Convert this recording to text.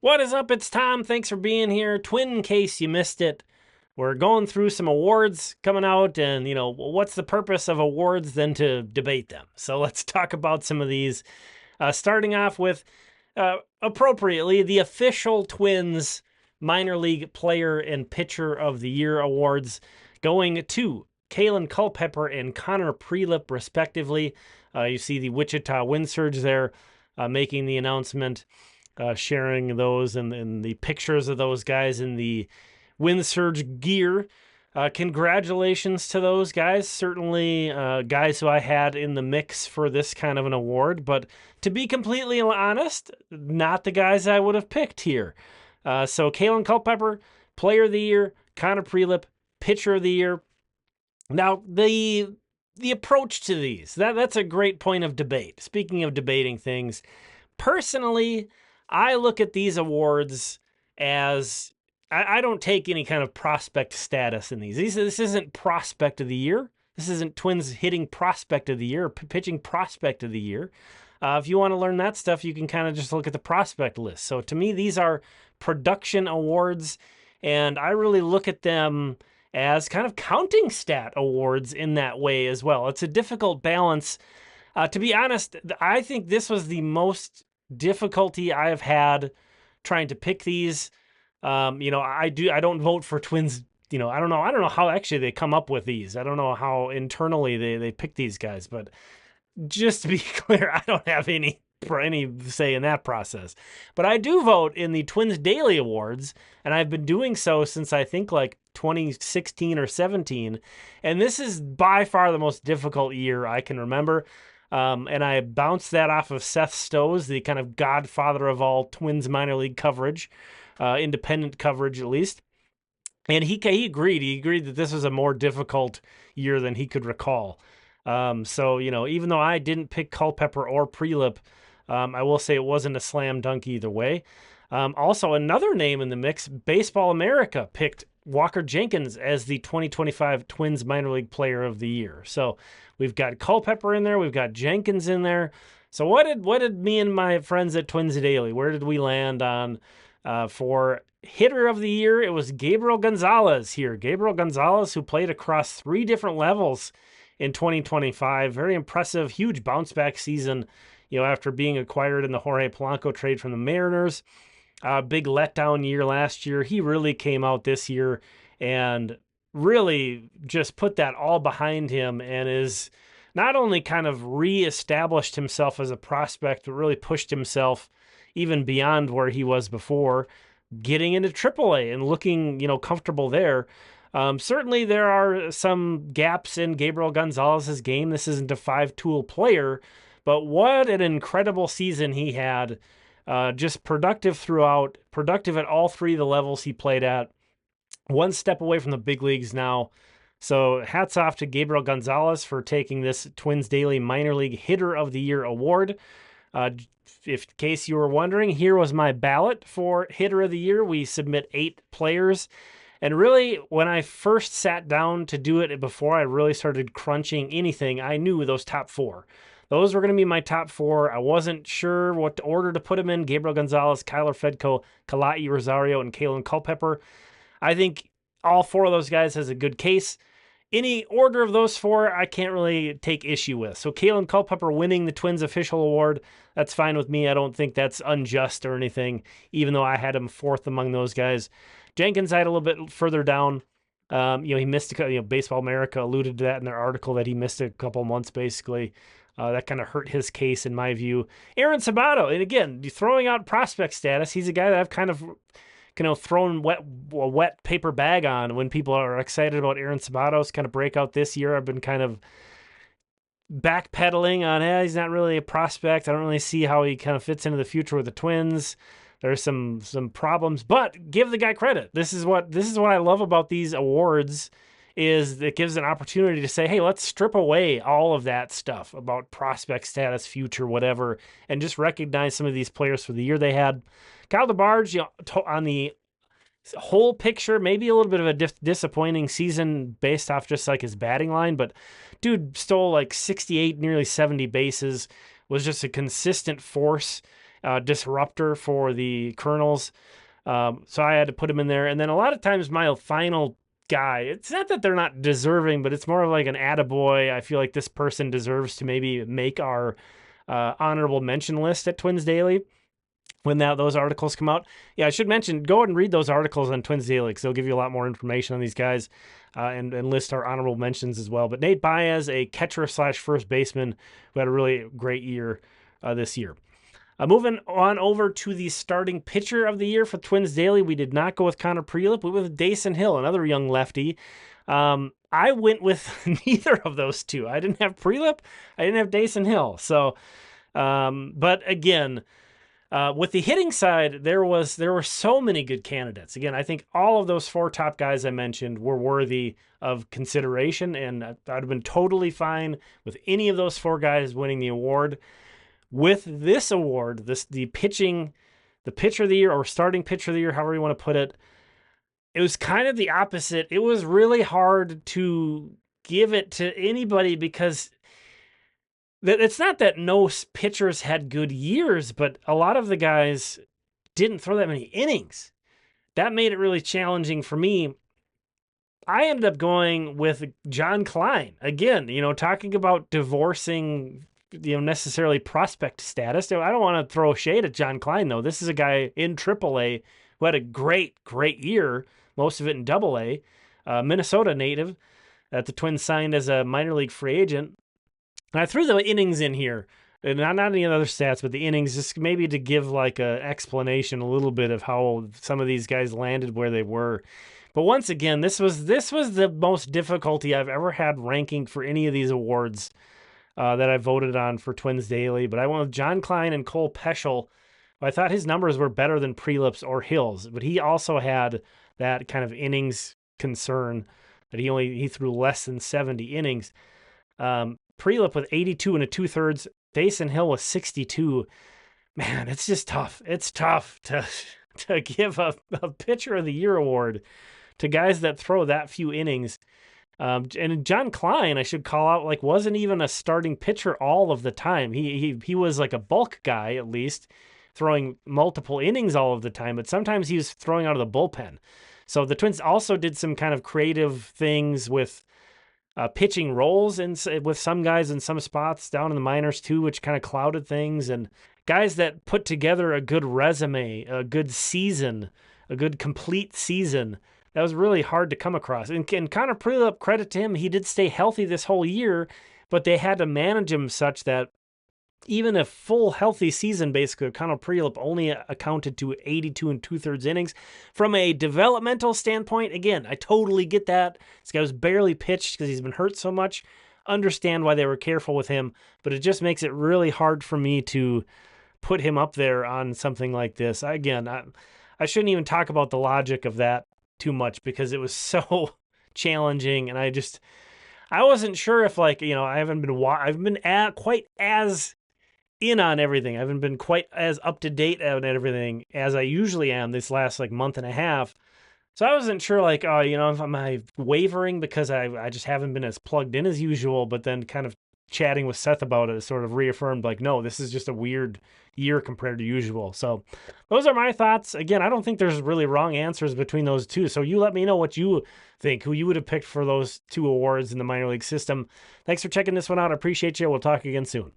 What is up? It's Tom. Thanks for being here. Twin in case you missed it. We're going through some awards coming out, and what's the purpose of awards than to debate them? So let's talk about some of these. Starting off with, appropriately, the official Twins Minor League Player and Pitcher of the Year awards going to Kalen Culpepper and Connor Prielipp, respectively. You see the Wichita Wind Surge there making the announcement. Sharing those and the pictures of those guys in the Wind Surge gear. Congratulations to those guys. Certainly guys who I had in the mix for this kind of an award. But to be completely honest, not the guys I would have picked here. So Kalen Culpepper, Player of the Year. Connor Prielipp, Pitcher of the Year. Now, the approach to these, that's a great point of debate. Speaking of debating things, personally, I look at these awards as I don't take any kind of prospect status in these. This isn't prospect of the year. This isn't Twins hitting prospect of the year or pitching prospect of the year. If you want to learn that stuff, you can kind of just look at the prospect list. So to me, these are production awards, and I really look at them as kind of counting stat awards in that way as well. It's a difficult balance. To be honest, I think this was the most difficulty I have had trying to pick these. I don't vote for Twins. I don't know how actually they come up with these. I don't know how internally they pick these guys, but just to be clear, I don't have any say in that process. But I do vote in the Twins Daily Awards, and I've been doing so since I think like 2016 or 17. And this is by far the most difficult year I can remember. And I bounced that off of Seth Stowes, the kind of godfather of all Twins minor league coverage, independent coverage at least. And he agreed. He agreed that this was a more difficult year than he could recall. So even though I didn't pick Culpepper or Prielipp, I will say it wasn't a slam dunk either way. Also, another name in the mix, Baseball America picked Walker Jenkins as the 2025 Twins Minor League Player of the Year. So we've got Culpepper in there, we've got Jenkins in there. So what did me and my friends at Twins Daily, where did we land on for hitter of the year? It was Gabriel Gonzalez here. Gabriel Gonzalez, who played across 3 different levels in 2025. Very impressive, huge bounce back season, after being acquired in the Jorge Polanco trade from the Mariners. Big letdown year last year. He really came out this year and really just put that all behind him and is not only kind of reestablished himself as a prospect, but really pushed himself even beyond where he was before, getting into AAA and looking, comfortable there. Certainly there are some gaps in Gabriel Gonzalez's game. This isn't a 5-tool player, but what an incredible season he had. Just productive throughout, productive at all 3 of the levels he played at. One step away from the big leagues now. So hats off to Gabriel Gonzalez for taking this Twins Daily Minor League Hitter of the Year award. If in case you were wondering, here was my ballot for Hitter of the Year. We submit 8 players. And really, when I first sat down to do it, before I really started crunching anything, I knew those top 4. Those were going to be my top 4. I wasn't sure what order to put them in. Gabriel Gonzalez, Kyler Fedko, Kalai Rosario, and Kalen Culpepper. I think all 4 of those guys has a good case. Any order of those 4, I can't really take issue with. So Kalen Culpepper winning the Twins official award, that's fine with me. I don't think that's unjust or anything, even though I had him 4th among those guys. Jenkins I had a little bit further down. He missed Baseball America alluded to that in their article that he missed a couple months basically. That kind of hurt his case in my view. Aaron Sabato, and again, throwing out prospect status, he's a guy that I've kind of thrown a wet paper bag on when people are excited about Aaron Sabato's kind of breakout this year. I've been kind of backpedaling on, he's not really a prospect. I don't really see how he kind of fits into the future with the Twins. There's some problems, but give the guy credit. This is what I love about these awards, is it gives an opportunity to say, hey, let's strip away all of that stuff about prospect status, future, whatever, and just recognize some of these players for the year they had. Kyle DeBarge, on the whole picture, maybe a little bit of a disappointing season based off just like his batting line, but dude stole like 68, nearly 70 bases, was just a consistent force disruptor for the Colonels. So I had to put him in there. And then a lot of times my final guy, it's not that they're not deserving, but it's more of like an attaboy. I feel like this person deserves to maybe make our honorable mention list at Twins Daily when those articles come out. Yeah, I should mention, go ahead and read those articles on Twins Daily because they'll give you a lot more information on these guys and list our honorable mentions as well. But Nate Baez, a catcher / first baseman who had a really great year this year. Moving on over to the starting pitcher of the year for Twins Daily, we did not go with Connor Prielipp. We went with Dason Hill, another young lefty. I went with neither of those two. I didn't have Prielipp. I didn't have Dason Hill. So, but again, with the hitting side, there were so many good candidates. Again, I think all of those 4 top guys I mentioned were worthy of consideration, and I'd have been totally fine with any of those 4 guys winning the award. With this award, the pitcher of the year or starting pitcher of the year, however you want to put it, it was kind of the opposite. It was really hard to give it to anybody because it's not that no pitchers had good years, but a lot of the guys didn't throw that many innings. That made it really challenging for me. I ended up going with John Klein. Again, talking about divorcing necessarily prospect status. I don't want to throw shade at John Klein, though. This is a guy in AAA who had a great year, most of it in AA, Minnesota native that the Twins signed as a minor league free agent. And I threw the innings in here, and not any other stats, but the innings, just maybe to give like a explanation a little bit of how some of these guys landed where they were. But once again, this was the most difficulty I've ever had ranking for any of these awards that I voted on for Twins Daily. But I went with John Klein and Cole Peschel. I thought his numbers were better than Prielipp's or Hill's, but he also had that kind of innings concern that he threw less than 70 innings. Prielipp with 82 and a 2/3. Dason Hill with 62. Man, it's just tough. It's tough to give a pitcher of the year award to guys that throw that few innings. And John Klein, I should call out, wasn't even a starting pitcher all of the time. He was like a bulk guy, at least, throwing multiple innings all of the time, but sometimes he was throwing out of the bullpen. So the Twins also did some kind of creative things with pitching roles with some guys in some spots down in the minors too, which kind of clouded things. And guys that put together a good resume, a good season, a good complete season, that was really hard to come across. And Connor Prielipp, credit to him, he did stay healthy this whole year, but they had to manage him such that even a full healthy season, basically, Connor Prielipp only accounted to 82 and 2/3 innings. From a developmental standpoint, again, I totally get that. This guy was barely pitched because he's been hurt so much. Understand why they were careful with him, but it just makes it really hard for me to put him up there on something like this. I shouldn't even talk about the logic of that too much because it was so challenging, and I wasn't sure if I've been quite as in on everything. I haven't been quite as up to date on everything as I usually am this last month and a half. So I wasn't sure am I wavering because I just haven't been as plugged in as usual, but then kind of chatting with Seth about it sort of reaffirmed no, this is just a weird year compared to usual. So those are my thoughts. Again, I don't think there's really wrong answers between those two. So you let me know what you think, who you would have picked for those 2 awards in the minor league system. Thanks for checking this one out. I appreciate you. We'll talk again soon.